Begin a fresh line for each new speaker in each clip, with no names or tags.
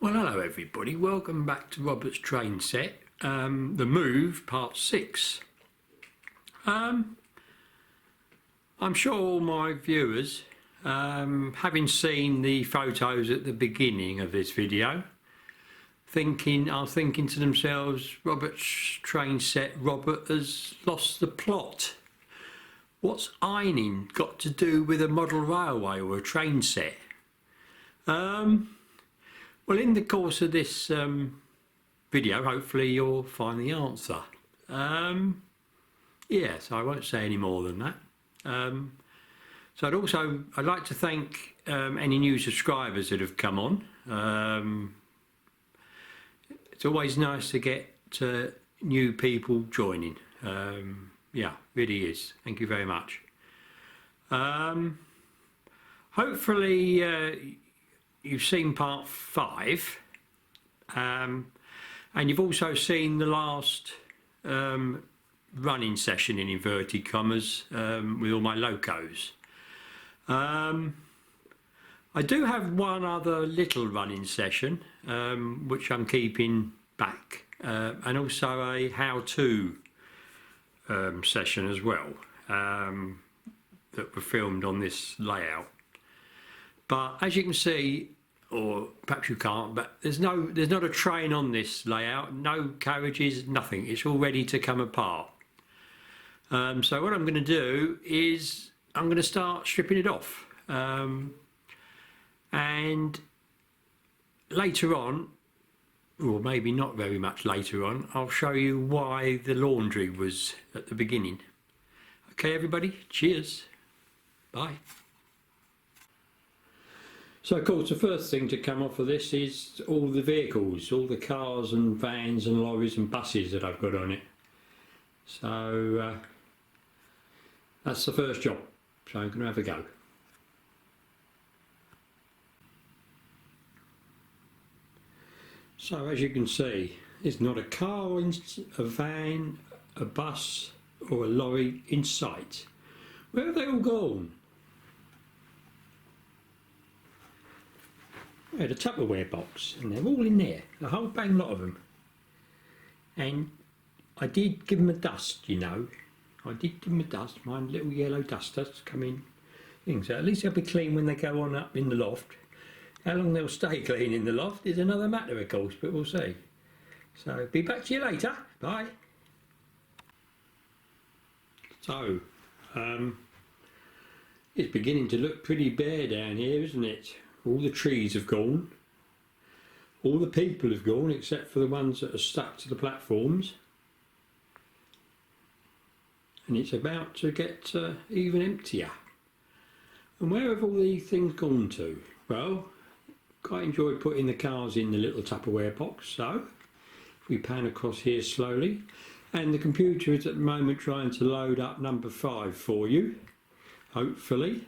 Well, hello everybody, welcome back to Robert's train set, The Move Part 6. I'm sure all my viewers, having seen the photos at the beginning of this video, are thinking to themselves, Robert's train set, Robert has lost the plot. What's ironing got to do with a model railway or a train set? Well, in the course of this video, hopefully you'll find the answer. Yeah, so I won't say any more than that. So I'd like to thank any new subscribers that have come on. It's always nice to get new people joining. Yeah, really is. Thank you very much. Hopefully you've seen part 5, and you've also seen the last running session in inverted commas with all my locos. I do have one other little running session which I'm keeping back, and also a how-to session as well that were filmed on this layout. But as you can see, or perhaps you can't, but there's not a train on this layout, no carriages, nothing. It's all ready to come apart. So what I'm going to do is I'm going to start stripping it off, and later on, or maybe not very much later on, I'll show you why the laundry was at the beginning. Okay everybody, cheers, bye. So of course the first thing to come off of this is all the vehicles, all the cars and vans and lorries and buses that I've got on it. So that's the first job, so I'm going to have a go. So as you can see, there's not a car, a van, a bus or a lorry in sight. Where have they all gone? I had a Tupperware box and they're all in there, a whole bang lot of them. And I did give them a dust, you know. I did give them a dust, my little yellow dusters come in things. So at least they'll be clean when they go on up in the loft. How long they'll stay clean in the loft is another matter of course, but we'll see. So be back to you later, bye. So, it's beginning to look pretty bare down here, isn't it? All the trees have gone, all the people have gone except for the ones that are stuck to the platforms, and it's about to get even emptier. And where have all these things gone to? Well, quite enjoyed putting the cars in the little Tupperware box, so if we pan across here slowly, and the computer is at the moment trying to load up number 5 for you, hopefully.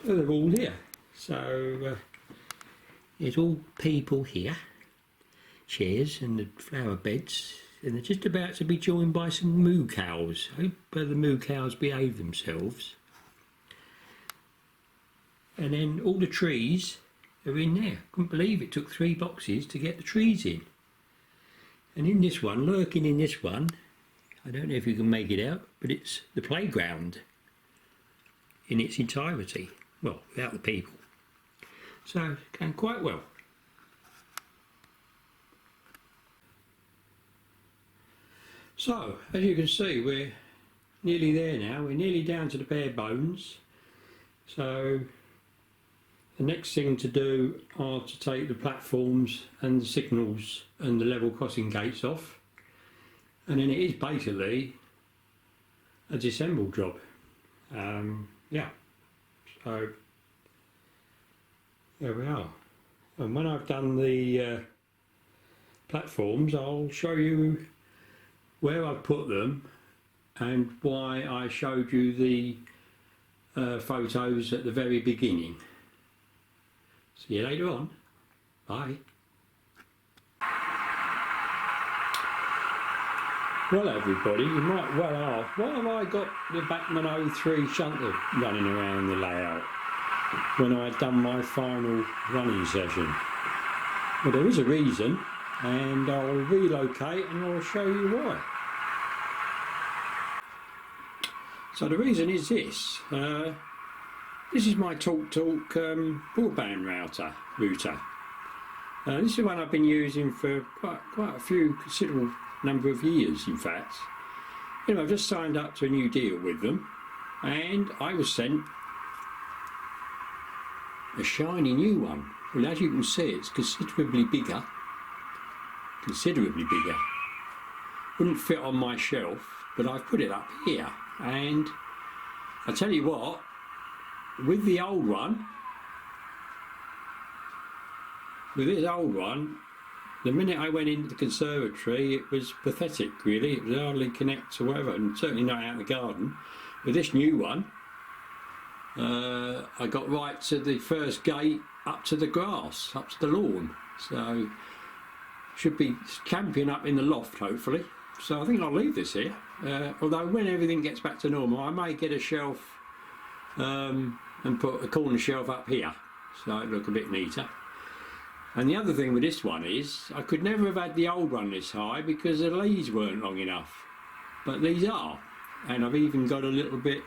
So they're all here. So there's all people here, chairs and the flower beds, and they're just about to be joined by some moo cows. I hope the moo cows behave themselves. And then all the trees are in there. Couldn't believe it took 3 boxes to get the trees in. And in this one, lurking in this one, I don't know if you can make it out, but it's the playground in its entirety. Well, without the people. So, going quite well. So, as you can see, we're nearly there now. We're nearly down to the bare bones. So, the next thing to do are to take the platforms and the signals and the level crossing gates off. And then it is basically a disassemble job. Yeah. So there we are, and when I've done the platforms I'll show you where I've put them and why I showed you the photos at the very beginning. See you later on, bye. Well everybody, you might well ask, why have I got the Bachmann 03 shunter running around the layout? when I had done my final running session. Well, there is a reason, and I'll relocate and I'll show you why. So the reason is this. This is my TalkTalk broadband router. This is the one I've been using for quite a few, considerable number of years, in fact. You know, I've just signed up to a new deal with them, and I was sent a shiny new one. Well, as you can see, it's considerably bigger. Wouldn't fit on my shelf, but I've put it up here. And I tell you what, with this old one, the minute I went into the conservatory, it was pathetic, really. It would hardly connect to whatever, and certainly not out in the garden. With this new one, I got right to the first gate, up to the grass, up to the lawn. So, should be camping up in the loft, hopefully. So I think I'll leave this here. Although when everything gets back to normal, I may get a shelf and put a corner shelf up here, so it'll look a bit neater. And the other thing with this one is, I could never have had the old one this high because the leads weren't long enough. But these are, and I've even got a little bit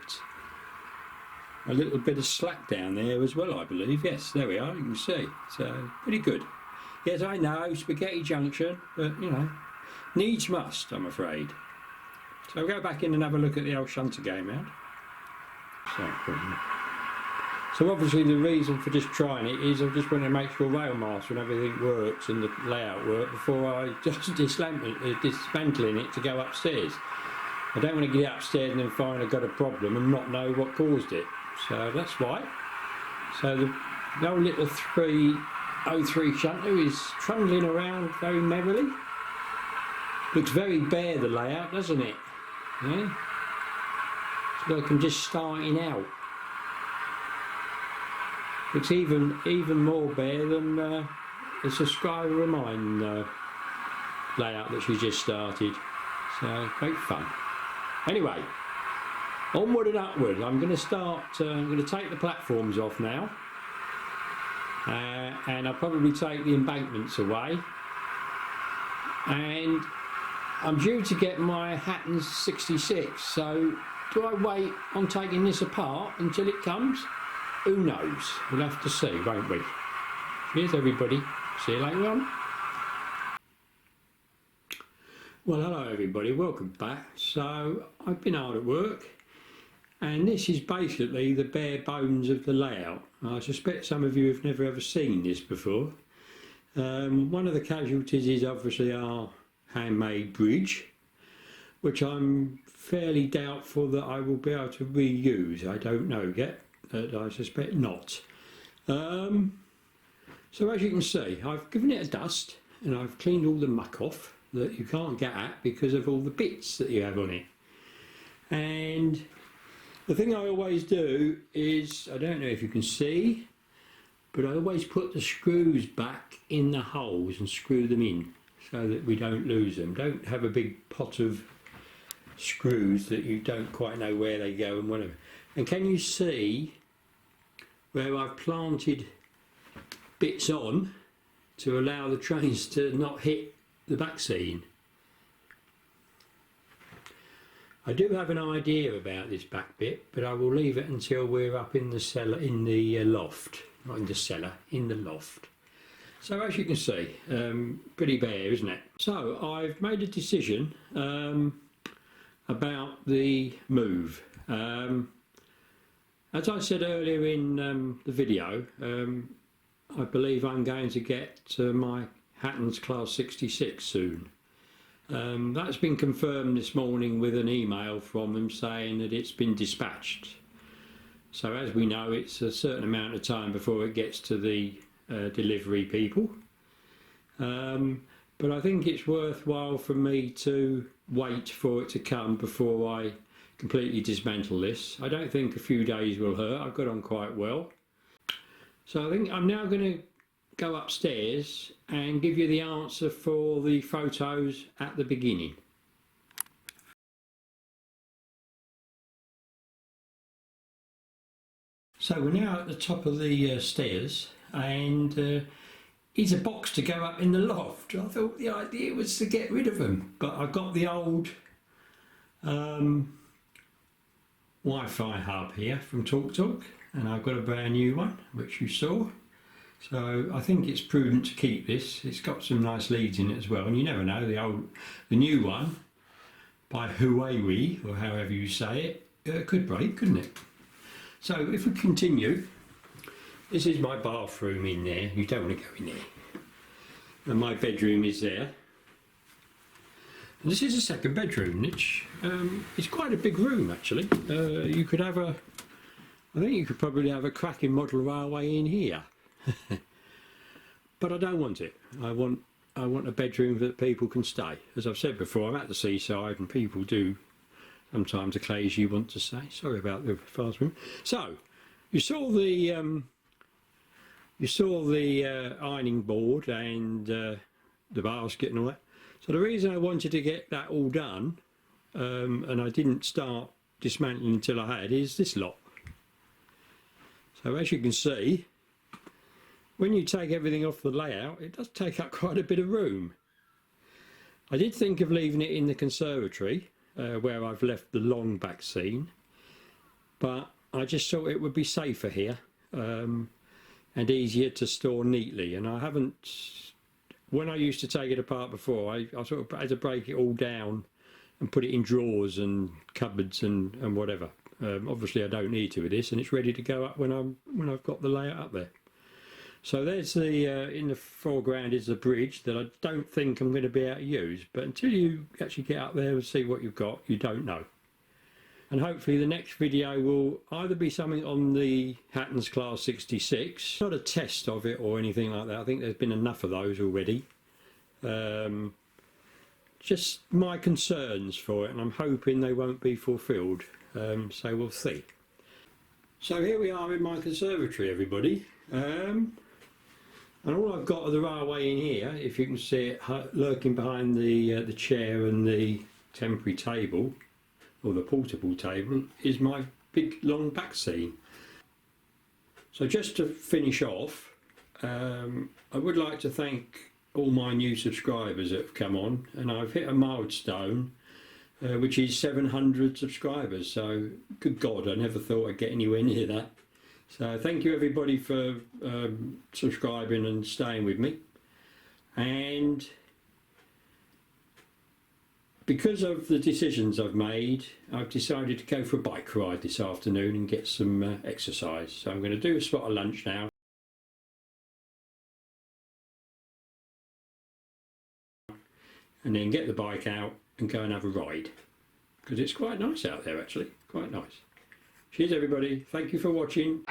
of slack down there as well, I believe. Yes, there we are, you can see. So, pretty good. Yes, I know, spaghetti junction, but you know, needs must, I'm afraid. So I'll go back in and have a look at the old shunter game out. So obviously the reason for just trying it is I just want to make sure Railmaster and everything works and the layout works before I just dismantling it to go upstairs. I don't want to get upstairs and then find I've got a problem and not know what caused it. So that's why. So the old little 303 shunter is trundling around very merrily. Looks very bare, the layout, doesn't it? Yeah. It's like I'm just starting out. Looks even more bare than the subscriber of mine layout that she just started. So great fun. Anyway, onward and upward. I'm going to start. I'm going to take the platforms off now, and I'll probably take the embankments away. And I'm due to get my Hatton's 66. So do I wait on taking this apart until it comes? Who knows? We'll have to see, won't we? Cheers, everybody. See you later on. Well, hello, everybody. Welcome back. So, I've been hard at work, and this is basically the bare bones of the layout. I suspect some of you have never ever seen this before. One of the casualties is obviously our handmade bridge, which I'm fairly doubtful that I will be able to reuse. I don't know yet. I suspect not. So as you can see, I've given it a dust and I've cleaned all the muck off that you can't get at because of all the bits that you have on it. And the thing I always do is, I don't know if you can see, but I always put the screws back in the holes and screw them in so that we don't lose them. Don't have a big pot of screws that you don't quite know where they go and whatever. And can you see where I've planted bits on to allow the trains to not hit the back seam? I do have an idea about this back bit, but I will leave it until we're up in the cellar, in the loft. Not in the cellar, in the loft. So as you can see, pretty bare, isn't it? So I've made a decision about the move. As I said earlier in the video, I believe I'm going to get my Hatton's Class 66 soon. That's been confirmed this morning with an email from them saying that it's been dispatched. So as we know, it's a certain amount of time before it gets to the delivery people. But I think it's worthwhile for me to wait for it to come before I completely dismantle this. I don't think a few days will hurt. I've got on quite well. So I think I'm now going to go upstairs and give you the answer for the photos at the beginning. So we're now at the top of the stairs, and it's a box to go up in the loft. I thought the idea was to get rid of them, but I got the old Wi-Fi hub here from TalkTalk, and I've got a brand new one which you saw. So I think it's prudent to keep this. It's got some nice leads in it as well, and you never know, the new one by Huawei, or however you say it, could break, couldn't it? So if we continue, this is my bathroom in there. You don't want to go in there. And my bedroom is there. And this is a second bedroom, which is quite a big room actually. You could have I think you could probably have a cracking model railway in here. But I don't want it. I want a bedroom that people can stay. As I've said before, I'm at the seaside and people do sometimes occasionally want to stay. Sorry about the fast room. So you saw the ironing board and the basket and all that. So the reason I wanted to get that all done, and I didn't start dismantling until I had, is this lot. So as you can see, when you take everything off the layout, it does take up quite a bit of room. I did think of leaving it in the conservatory, where I've left the long back scene, but I just thought it would be safer here, and easier to store neatly. And I haven't, when I used to take it apart before, I sort of had to break it all down and put it in drawers and cupboards and whatever. Obviously I don't need to with this, and it's ready to go up when I've got the layout up there. So there's the, in the foreground is the bridge that I don't think I'm going to be able to use, but until you actually get up there and see what you've got, you don't know. And hopefully the next video will either be something on the Hatton's Class 66, not a test of it or anything like that, I think there's been enough of those already. Just my concerns for it, and I'm hoping they won't be fulfilled, so we'll see. So here we are in my conservatory, everybody. And all I've got of the railway in here, if you can see it lurking behind the chair and the temporary table, or the portable table, is my big long back scene. So just to finish off, I would like to thank all my new subscribers that have come on, and I've hit a milestone, which is 700 subscribers. So good God, I never thought I'd get anywhere near that. So thank you everybody for subscribing and staying with me. And because of the decisions I've made, I've decided to go for a bike ride this afternoon and get some exercise. So I'm going to do a spot of lunch now, and then get the bike out and go and have a ride, because it's quite nice out there actually, quite nice. Cheers everybody, thank you for watching.